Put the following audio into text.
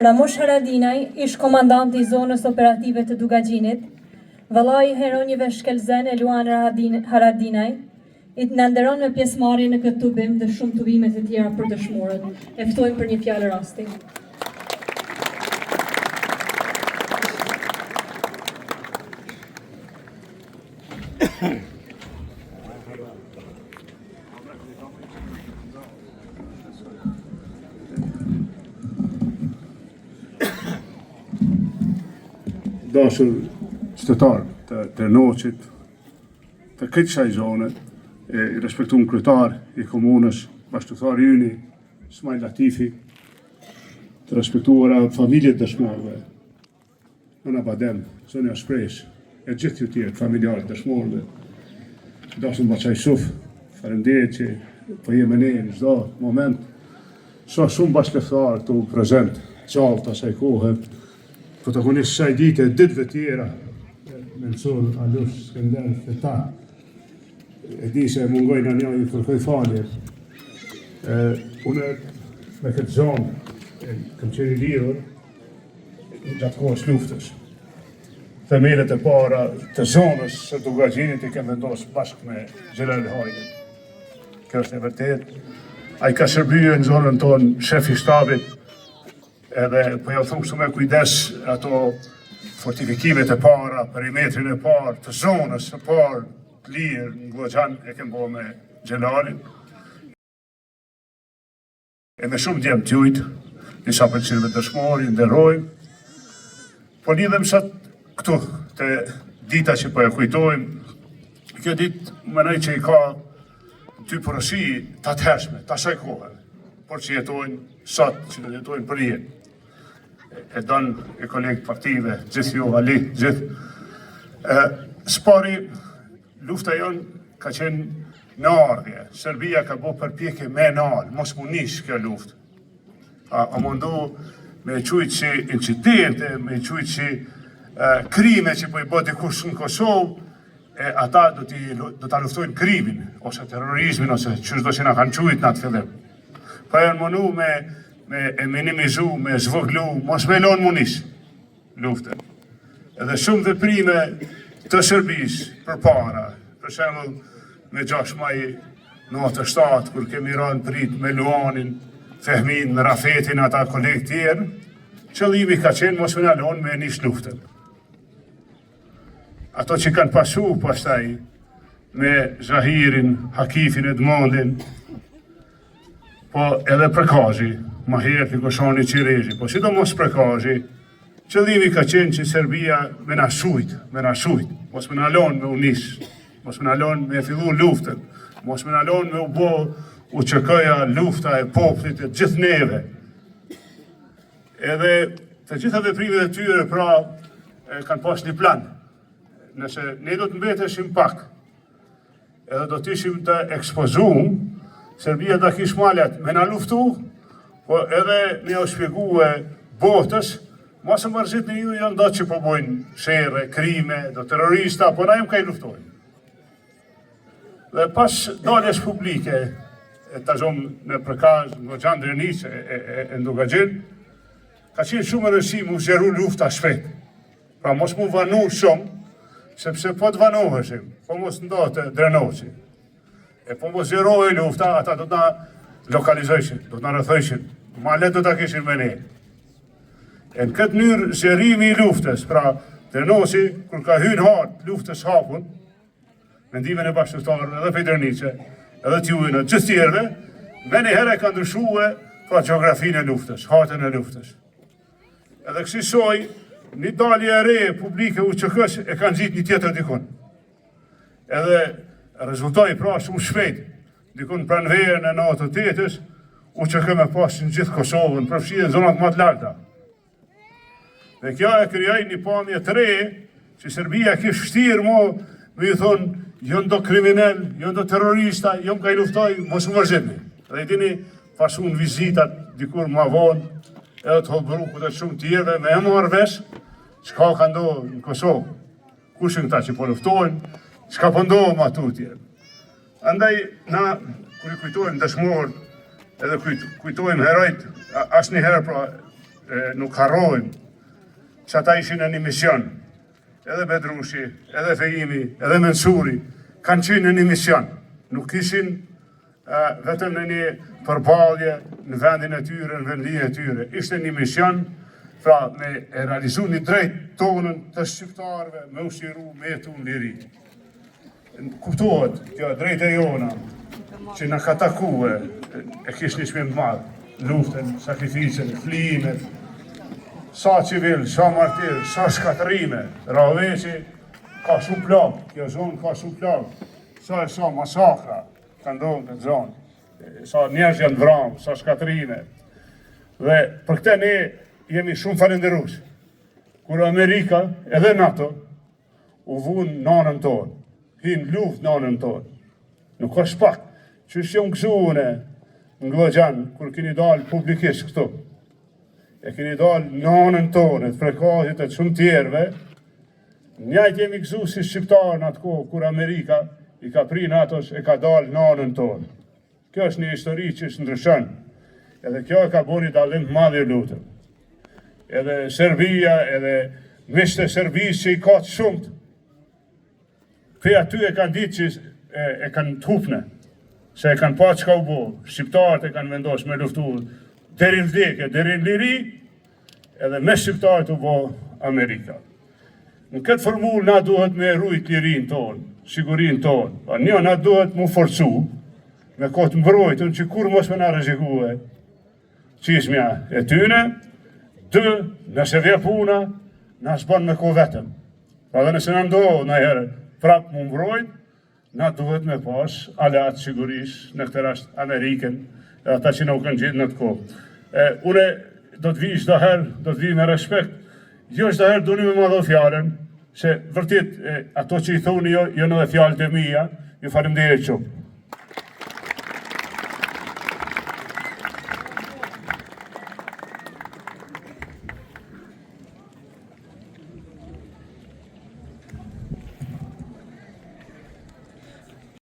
Ramosh Haradinaj, ish komandanti i zonës operative të Dugagjinit, vëllai i heronjve shkelzen Eluan Haradinaj, i të nënderon me pjesëmarrje në këtë tubim dhe shumë tubimet e tjera për dëshmorët. E ftojmë për një fjalë rasti. Dashur qytetar të Ternoqit, të këtë kësaj zone, i respektuar kryetar i komunës, bashkëtar yni, Ismail Latifi, të respektuara familjet dëshmorëve, Nëna Badem, Sonja Shpresh, e gjithë ju tjerë familjarët dëshmorëve, dashur Baçaj Shuf, faleminderit që po jemi ne në çdo moment, shumë bashkëftar këtu prezent, qaltë asaj kohe, protagonist kësaj dite, ditëve tjera, Mensur, Alush, Skender, Feta, e di se mungojnë një i kërkoj falje. Unë me këtë zonë, kam qenë i lidhur gjatë kohës luftës. Themelet e para të zonës së Dugagjinit i kem vendosur bashkë me Xhelal Hajnin. Kjo është e vërtet. Ai ka shërbyer në zonën tonë shef i shtabit, edhe po ja thumë shumë me kujdes ato fortifikimet e para, perimetrin e parë, të zonës e parë, të lirë, në Goxhan e kem bo me Xhelalin. E me shumë djemë t'jujt, disa përqirëve dëshmori, nderojmë. Po lidhem sot këtu, të dita që po e kujtojmë. Kjo ditë mënej që i ka dy porosi të atëhershme, të asaj kohë, por që jetojnë sot, që jetojnë për jetë. E donë e kolegë partive, gjithë ju, Ali, gjithë. Spari, lufta jonë ka qenë në ardhje. Serbia ka bo përpjekje me në ardhje, mos mu nish kjo luftë. A mundu me qujtë që incidente, me qujtë që krime që po i bo dikush në Kosovë, ata do ta luftojnë krimin, ose terrorizmin, ose qështë do që nga kanë qujtë në atë fillim. Pa janë mundu me minimizu, me zvoglu, mos me lonë munis luftën. Edhe shumë veprime të Serbisë për para, për shembull me 6 maj 97, kur kemi rënë prit me Luanin, Fehmin, me Rafetin, ata kolegë tjerë, qëllimi ka qenë mos me lonë me nish luftën. Ato që kanë pasu pastaj me Zahirin, Hakifin, Edmondin, po edhe Prekazhi, ma herë të Goshani Qirezhi, po sidomos Prekazhi, qëllimi ka qenë që Serbia me na shujt, mos me na lonë me unis, mos me na lonë me fillu luftën, mos me na lonë me u bo u qëkëja lufta e poplit e gjithë neve. Edhe të gjitha veprimet e tyre pra kanë pas një plan, nëse ne do të mbeteshim pak, edhe do të ishim të ekspozum, Serbia da kish malet me na luftu, po edhe me u shpjegue botës, mos e mërzit në ju janë do që po bojnë shere, krime, do terrorista, po na jem ka i luftojnë. Dhe pas daljes publike, ta zomë në Prekaz, në Goxhan Drenic e në Dugagjin, ka qenë shumë rësi mu zjeru lufta shpejt. Pra mos mu vanu shumë, sepse po të vanoheshim, po mos ndo të drenoqim. E po mos zjeroj lufta, ata do të na lokalizojshin, do të na rëthojshin, ma let do të kishin me ne. E në këtë njërë zjerimi i luftës, pra Drenoqi, kur ka hynë hartë luftës hapun, mendimin e bashkëtarëve edhe Pedrenice, edhe t'jujnë, gjithë tjerëve, me një herë e ka ndryshuar pra geografinë e luftës, hartën e luftës. Edhe kësi soj, një dalje e re publike UÇK-s e kanë gjitë një tjetër dikun. Edhe rezultoi pra shumë shpejt, dikun pranverën e 98-ës, UÇK me pas në gjithë Kosovën, përfshirë në zonat më të larta. Dhe kjo e krijoi një pamje të re, që Serbia kishte vështirë me i thonë, jo ndo kriminal, jo ndo terrorista, jo më ka i luftoj, mos më mërzitni. Dhe i dini, pasun vizitat dikur ma vonë, edhe të Holbrukut e shumë tjerve, me e marrë vesh, çka ka ndohë në Kosovë, kushin këta që po luftojnë, çka po ndohë ma tutje. Andaj, na, kër i kujtojmë dëshmorët, edhe kujtojmë herojt, asë një herë pra, nuk harrojmë që ata ishin në një mision. Edhe Bedrushi, edhe Fejimi, edhe Mensuri, kanë qenë në një mision. Nuk ishin vetëm në një përballje në vendin e tyre, në vendin e tyre. Ishte një mision, pra me e realizu një drejt tonën të shqiptarëve, me ushiru me jetu në liri. Kuptohet, kjo drejt e jona, që në ka takue, e kishë një shpim të madhë, luftën, sakrificën, flijimet, sa civil, sa martir, sa shkatërime, Raveqi ka shumë plagë, kjo zonë ka shumë plagë, sa masakra ka ndonë këtë zonë, sa njerëz janë vramë, sa shkatërime. Dhe për këte ne jemi shumë falenderus. Kur Amerika edhe NATO u vunë nanën tonë, hinë luft nanën tonë. Nuk është pak, që është jonë gëzune në Glogjan, kur keni dalë publikisht këtu. E keni dalë nanën tonë, të frekatit e të shumë tjerve, njajt jemi gëzu si shqiptarë në atë kohë, kur Amerika i ka pri NATO-s e ka dalë nanën tonë. Kjo është një histori që është ndryshën, edhe kjo e ka boni dalim të madhë i lutëm. Edhe Serbia, edhe mishte Serbisë që i ka të shumët, për aty e kanë ditë që e kanë të hupne, se e kanë pa që ka u bo, shqiptarët e kanë vendosë me luftu, deri në vdekje, deri në liri, edhe me shqiptarët u bo Amerika. Në këtë formullë na duhet me rujt lirin tonë, sigurin tonë, një na duhet mu forcu, me kotë mbrojtën që kur mos me na rëzikue, qismja e tyne, dë, nëse vje puna, na s'ban me ko vetëm. Pra dhe nëse në ndohë në herë prapë mu mbrojt, na duhet me pas alatë sigurisht në këtë rast Amerikën, e ata që në u kanë gjithë në të kohë. Une do të vi çdo herë, do të vi me respekt, jo çdo herë duni me madho fjallën, se vërtit ato që i thoni jo në dhe fjallët e mija, ju faleminderit shumë.